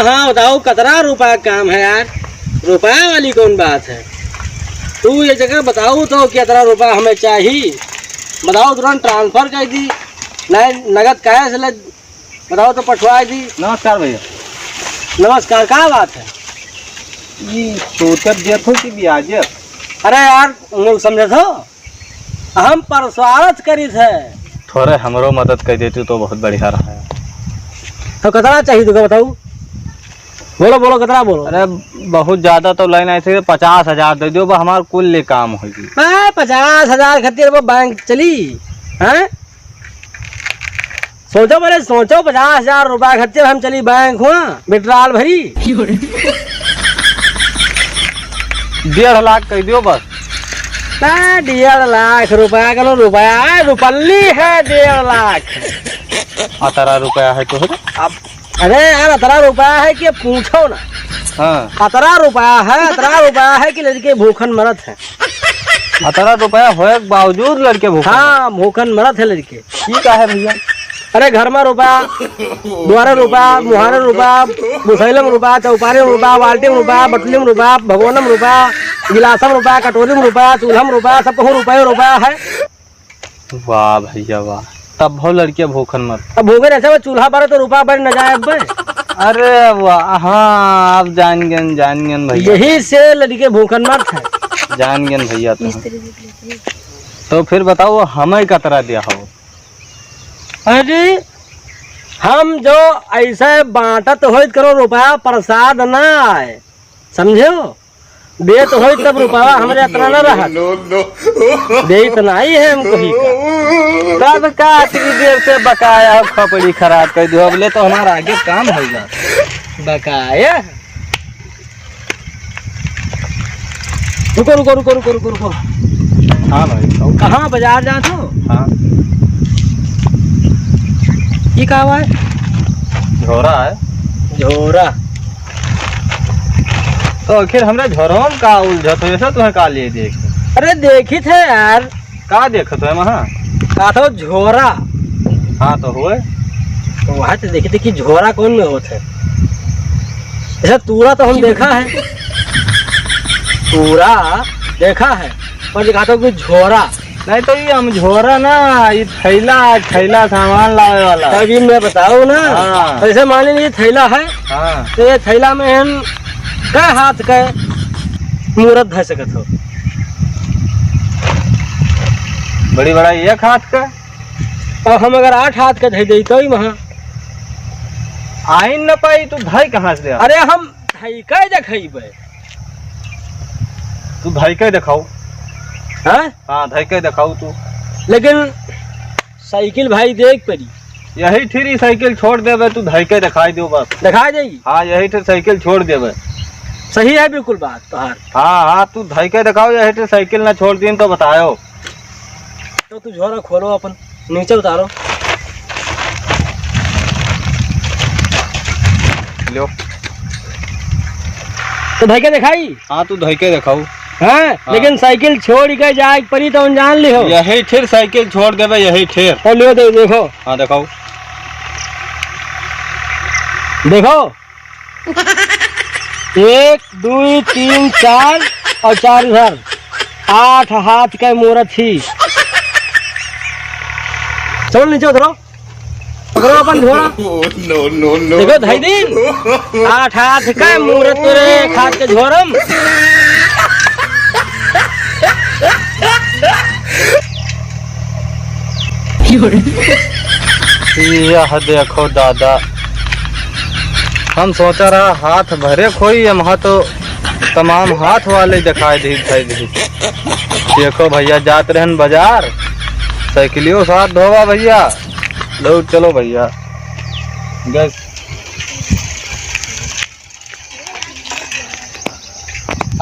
हाँ बताओ कितना रुपया काम है यार, रुपया वाली कौन बात है। तू ये जगह बताओ तो कितना रुपया हमें चाहिए, बताओ तुरंत ट्रांसफर कर दी, नहीं नगद कैश ले बताओ तो पठवा दी। नमस्कार भैया। नमस्कार, क्या बात है। ये सोचत देखो कि ब्याज। अरे यार मूल समझे थो, हम परस्वारथ करी थे। थोड़े हमरो मदद कर देती तो बहुत बढ़िया रहा है। तो कितना चाहिए तुझे बताओ, बोलो बोलो कितना बोलो। अरे बहुत ज्यादा तो लाइन आई थी, 50,000 दे दो, हमारा कुल ले काम होगी। 50,000 खातिर वो बैंक चली हैं। सोचो बोले सोचो 50,000 रुपया खातिर हम चली बैंक हुआ विड्राल भरी। 1.5 लाख कह दियो बस। 1.5 लाख रुपया का रुपया है, रुपल्ली है 1.5 लाख। 18 रुपया है तो अब अरे यार 18 रुपया है कि पूछो ना। हाँ 18 रुपया है, 18 रुपया है कि लड़के भूखन मरत है। 18 रुपया होए के बावजूद लड़के भूखे। हाँ भूखन मरत है लड़के। ठीक है भैया। अरे घर में रुपया, द्वारे रुपया, मुहारे रुपया, मुसैलम रुपया, चौपारे रुपया, बाल्टी में रुपया, बटली में रुपया, भगवानम रुपया, गिलासम रुपया, कटोरी में रुपया, चूल्हा में रुपया, सब कहूँ रुपया है। वाह भैया वाह, तब हो लड़के भूखन मत। अब भूखे ऐसे चूल्हा पर तो रुपया बढ़ न जाए अब। अरे वाह हाँ, अब जान गन भैया। यही से लड़के भूखन मत है। जान गन भैया। तो फिर बताओ हमें कतरा दिया हो। अरे हम जो ऐसे बांटत हो करो रुपया प्रसाद ना आए, समझो देत हो तब रुपया हमारे इतना न रहा। दे इतना ही है हमको ही का। तब का इतनी देर से बकाया खपड़ी खराब कर दो, अगले तो हमारा आगे काम होगा। बकाया रुको रुको रुको रुको रुको रुको। हाँ भाई कहाँ बाजार जाते हो। हाँ ये कहा हुआ है। झोरा है। झोरा तो आखिर हमरे झोरों में का उलझत हो, ऐसा तुम्हें का लिए देख। अरे देखी थे यार। का देखत है वहाँ। कहा था झोरा। हाँ तो हुए वहाँ तो देखी थी कि झोरा कौन में होता है। ऐसा तूरा तो हम देखा है, तूरा देखा है, पर कहा था कि झोरा नहीं तो ये हम झोरा ना, ये थैला सामान लावे वाला। अभी मैं बताऊँ ना। हाँ। ऐसे मान लीजिए थैला है। हाँ तो ये थैला में हम कै हाथ के मूर्त धर सकत हो। बड़ी बड़ा एक हाथ का। और हम अगर 8 हाथ के धर दे तो ही वहाँ आइन न पाई तू भाई कहाँ से। अरे हम धई के देखेबे। तू भाई के दिखाऊ। हाँ हाँ भाई के दिखाऊ तू। लेकिन साइकिल भाई देख पड़ी। यही ठिरी साइकिल छोड़ देवे, तू भाई के दिखाई दो बस। दिखा जाएगी। हाँ यही ठिर साइकिल छोड़ देवे। सही है बिल्कुल बात तोहार। हाँ हाँ तू भाई के दिखाओ, यही ठिर साइकिल ना छोड़ दी तो बताओ। तो तू झोरा खोलो अपन, नीचे उतारो। लो तो भाई के दिखाई। हाँ तू भाई के दिखाऊ। हाँ? हाँ। लेकिन साइकिल छोड़ के जाए परी तो जान ली हो। यही ठिर साइकिल छोड़ देवे, यही ठिर। और लियो देखो हाँ दिखाओ। देखो 1 2 3 4 और 4 इधर, 8 हाथ का मूर्त ही। चलो नीचे उतरो, पकड़ो अपन झोरा। देखो धाई दिन 8 हाथ का मूर्त तेरे एक हाथ के झोरम। यह देखो दादा, हम सोचा रहा हाथ भरे खोई, वहाँ तो तमाम हाथ वाले दिखाई दी। देखो भैया जात रहन बाजार, साइकिलियों साथ धोवा भैया। लो चलो भैया गैस।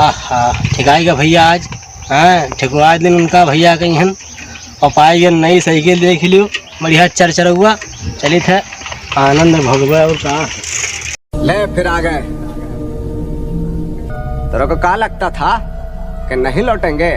आहा ठिकाएगा भैया आज। हाँ ठिकवा दिन उनका भैया कहीं हन और पाएगा नई साइकिल देख लियो, बढ़िया चरचर हुआ चली थे आनंद भोगवा। और कहा ले फिर आ गए। तेरे को क्या लगता था कि नहीं लौटेंगे।